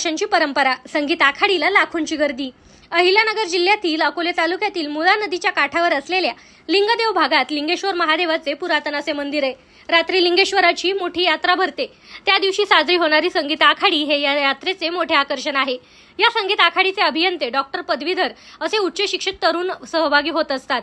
वर्षांची परंपरा, संगीत आखाडीला लाखोंची गर्दी। अहिल्यानगर जिल्ह्यातील अकोले तालुक्यातील मुळा नदीच्या काठावर असलेल्या लिंगदेव भागात लिंगेश्वर महादेवाचे पुरातन असे मंदिर आहे। रात्री लिंगेश्वराची मोठी यात्रा भरते। त्या दिवशी साजरी होणारी संगीत आखाडी हे या यात्रेचे मोठे आकर्षण आहे। या संगीत आखाडीचे अभियंते, डॉक्टर, पदवीधर असे उच्च शिक्षित तरुण सहभागी होत असतात।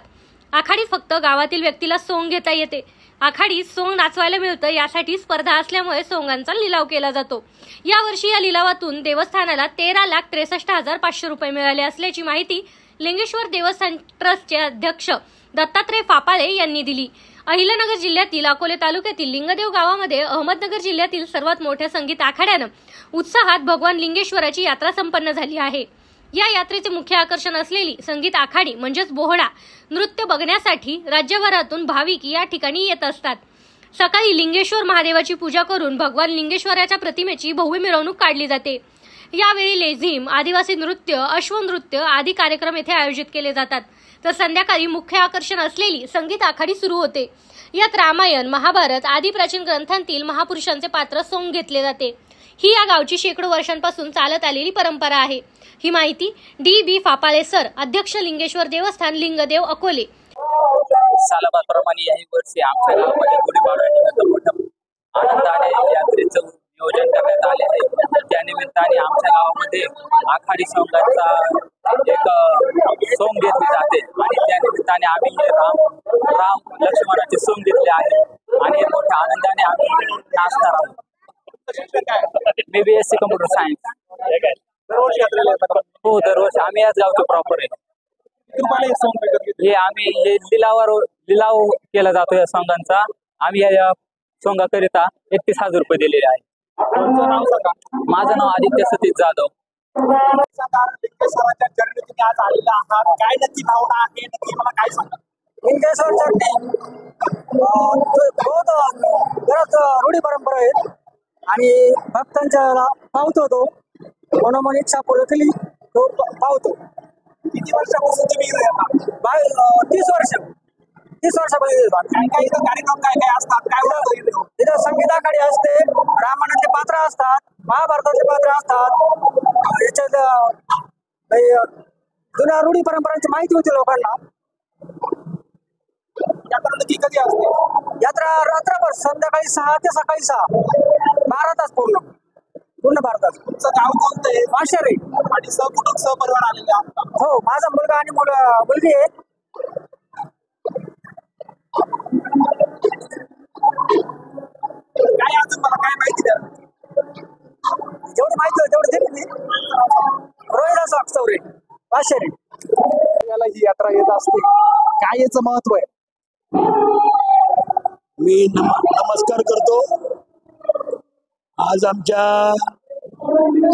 आखाडीत फक्त गावातील व्यक्तीला सोंग घेता येते। आखाडीत सोंग नाचवायला मिळतं, यासाठी स्पर्धा असल्यामुळे सोंगांचा लिलाव केला जातो। यावर्षी या लिलावातून देवस्थानाला 13,63,500 रुपये मिळाले असल्याची माहिती लिंगेश्वर देवस्थान ट्रस्टचे अध्यक्ष दत्तात्रय फापाळे यांनी दिली। अहिल्यानगर जिल्ह्यातील अकोले तालुक्यातील लिंगदेव गावामध्ये अहमदनगर जिल्ह्यातील सर्वात मोठ्या संगीत आखाड्यानं उत्साहात भगवान लिंगेश्वराची यात्रा संपन्न झाली आहे। या यात्रेचे मुख्य आकर्षण असलेली संगीत आखाडी म्हणजेच बोहडा नृत्य बघण्यासाठी राज्यभरातून भाविक या ठिकाणी येत असतात। सकाळी लिंगेश्वर महादेवाची पूजा करून भगवान लिंगेश्वराच्या प्रतिमेची भव्य मिरवणूक काढली जाते। यावेळी लेझिम, आदिवासी नृत्य, अश्वनृत्य आदी कार्यक्रम येथे आयोजित केले जातात। तर संध्याकाळी मुख्य आकर्षण असलेली संगीत आखाडी सुरू होते। यात रामायण, महाभारत आदी प्राचीन ग्रंथांतील महापुरुषांचे पात्र सोंग घेतले जाते। ही या गावची शेकडो वर्षांपासून चालत आलेली परंपरा आहे। ही माहिती डी.बी. फापाळे सर, अध्यक्ष लिंगेश्वर देवस्थान, लिंगदेव, अकोले। सालाबादप्रमाणे याही वर्षी आमच्या गावामध्ये गुढीपाडव्यानिमित्त मोठ्या आनंदाने यात्रेचं नियोजन करण्यात आले आहे। त्या निमित्ताने आमच्या गावामध्ये आखाडी सोंगांचा एक सोंग घेतली जाते आणि त्या निमित्ताने आम्ही हे राम लक्ष्मणाचे सोंग घेतले आहे आणि मोठ्या आनंदाने आम्ही नाचणार आहोत। मी BSc कम्प्युटर सायन्स। हो, दरवर्षी आम्ही याच गावचे प्रॉपर आहे। हे आम्ही लिलाव केला जातो या सोंगांचा। आम्ही या सोंगाकरिता 31,000 रुपये दिलेले आहे। माझं नाव आदित्य सतीश जाधव। लिंगेश्वराच्या चरणी तुम्ही आज आलेला आहात, काय नक्की भावना आहे, नक्की मला काय सांगा? लिंगेश्वर चरणी बरंच रूढी परंपरा आहे आणि भक्तांच्या पावतो तो म्हणून इच्छा पूर्ण केली तो पावतो। किती वर्षापासून तुम्ही 30 वर्षापर्यंत काय इथं कार्यक्रम काय असतात, काय होतं इथं? संगीत आखाडी असते, रामायणाचे पात्र असतात, महाभारताचे पात्र असतात। याच्यात जुन्या रूढी परंपरांची माहिती होती लोकांना। यात्रा नक्की कधी असते? यात्रा रात्रभर, संध्याकाळी 6 ते सकाळी 6, 12 तास पूर्ण भारतात। तुमचं गाव कोणतं आहे? माशेरे। आणि सहकुटुंब सहपरिवार आलेले आहात? हो, माझा मुलगा आणि मुलगी आहे। काय अजून मला काय माहिती द्या? जेवढी माहिती होती तेवढी दिली मी। रोहिदास वागचौरे, माशेरे। याला ही यात्रा येत असते, काय याचं महत्व आहे? मी नमस्कार करतो। आज आमच्या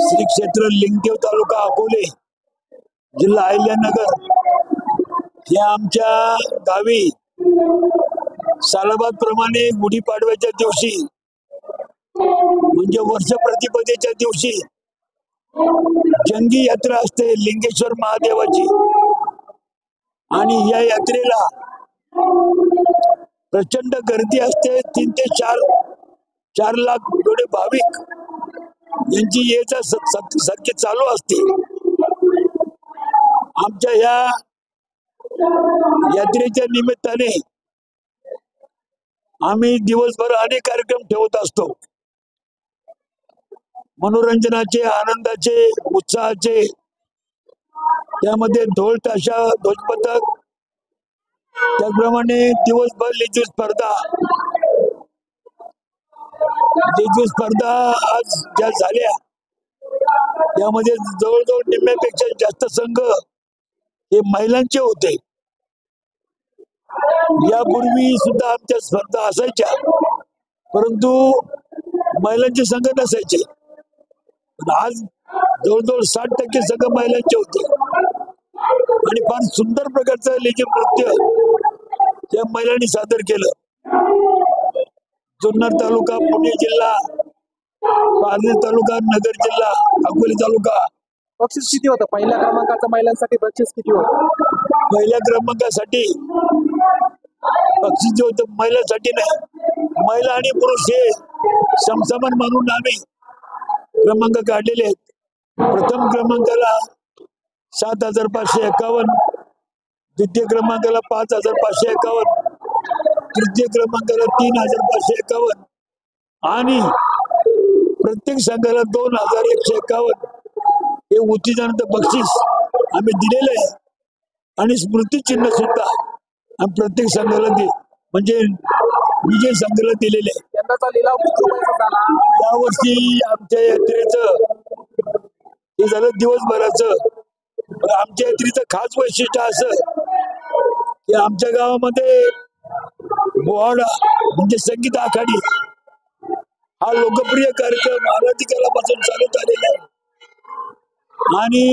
श्री क्षेत्र लिंगदेव, तालुका अकोले, जिल्हा अहिल्यानगर या आमच्या गावी सालाबाद प्रमाणे गुढीपाडव्याच्या दिवशी म्हणजे वर्ष प्रतिपदेच्या दिवशी जंगी यात्रा असते लिंगेश्वर महादेवाची आणि या यात्रेला प्रचंड गर्दी असते। 3 ते 4 लाख एवढे भाविक यांची येचा संख्या चालू असते। आमच्या या यात्रेच्या निमित्ताने आम्ही दिवसभर अनेक कार्यक्रम ठेवत असतो। मनोरंजनाचे, आनंदाचे, उत्साहाचे, त्यामध्ये ढोल ताशा, ध्वजपथक, त्याचप्रमाणे दिवसभर लेझीम स्पर्धा आज ज्या झाल्या त्यामध्ये जवळजवळ निम्म्यापेक्षा जास्त संघ हे महिलांचे होते। यापूर्वी सुद्धा आमच्या स्पर्धा असायच्या, परंतु महिलांचे संघ नसायचे। आज जवळजवळ 60% संघ महिलांचे होते आणि फार सुंदर प्रकारचं लेझीम नृत्य या महिलांनी सादर केलं। जुन्नर तालुका, पुणे जिल्हा, पारनेर तालुका, नगर जिल्हा, अकोले तालुका। बक्षीस किती होतं? पहिल्या क्रमांकाचा महिलांसाठी बक्षीस किती होतं? पहिल्या क्रमांकासाठी बक्षीस जे होतं महिलांसाठी नाही, महिला आणि पुरुष हे समसमान म्हणून आम्ही क्रमांक काढलेले आहेत। प्रथम क्रमांकाला 7,551, द्वितीय क्रमांकाला 5,551, तृतीय क्रमांकाला 3,551 आणि प्रत्येक संघाला 2,151 हे उत्तेजनाचं बक्षीस आम्ही दिलेलं आहे आणि स्मृती चिन्ह सुद्धा आम्ही प्रत्येक संघाला म्हणजे विजय संघाला दिलेले आहे. यंदाचा लिलाव किती रुपयाचा झाला? यावर्षी आमच्या यात्रेचं हे झालं दिवसभराचं, पण आमच्या यात्रेचं खास वैशिष्ट्य असं की आमच्या गावामध्ये बोहाडा म्हणजे संगीत आखाडी हा लोकप्रिय कार्यक्रम आराधी कालापासून चालत आलेला आहे आणि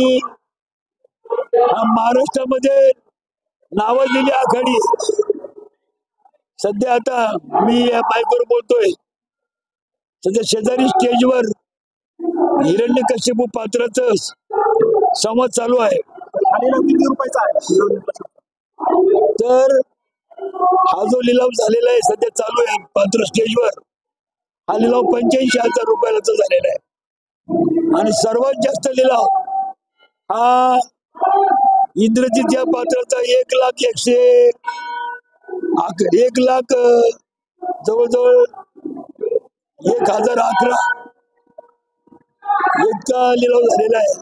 हा महाराष्ट्रामध्ये नावाजलेली आखाडी आहे. सध्या आता मी या माईकवर बोलतोय, सध्या शेजारी स्टेजवर हिरण्यकश्यपू पात्राचं संवाद चालू आहे. आणि किती रुपयाचा आहे? तर हा जो लिलाव झालेला आहे सध्या चालू आहे पात्र स्टेजवर, हा लिलाव 85,000 रुपयाचा झालेला आहे आणि सर्वात जास्त लिलाव हा इंद्रजित या पात्राचा 1,00,000 जवळजवळ 1,011 इतका लिलाव झालेला आहे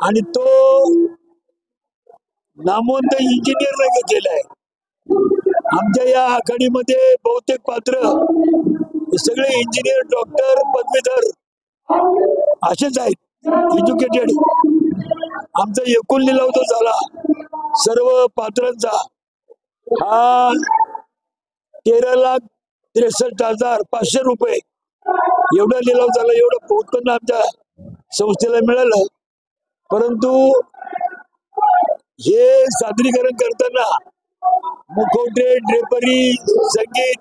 आणि तो नामवंत इंजिनियरने केला आहे. आमच्या या आखाडीमध्ये बहुतेक पात्र सगळे इंजिनियर, डॉक्टर, पदवीधर असेच आहेत, एज्युकेटेड. आमचा एकूण लिलाव जो झाला सर्व पात्रांचा हा 13,63,500 रुपये एवढा लिलाव झाला. एवढं उत्पन्न आमच्या संस्थेला मिळालं. परंतु हे सादरीकरण करताना मुखवटे, ड्रेपरी, संगीत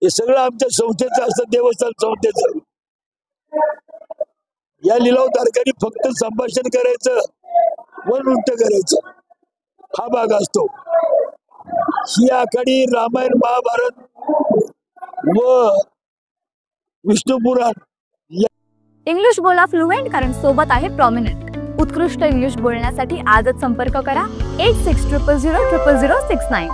हे सगळं आमच्या संस्थेचं असतं, देवस्थान संस्थेचं. या लिलाव तारखांनी फक्त संभाषण करायचं व नृत्य करायचं हा भाग असतो. ही आखाडी रामायण, महाभारत व विष्णू पुराण इंग्लिश बोला फ्लुएंट, कारण सोबत आहे प्रॉमिनंट. उत्कृष्ट इंग्लिश बोलण्यासाठी आजच संपर्क करा 8600000069.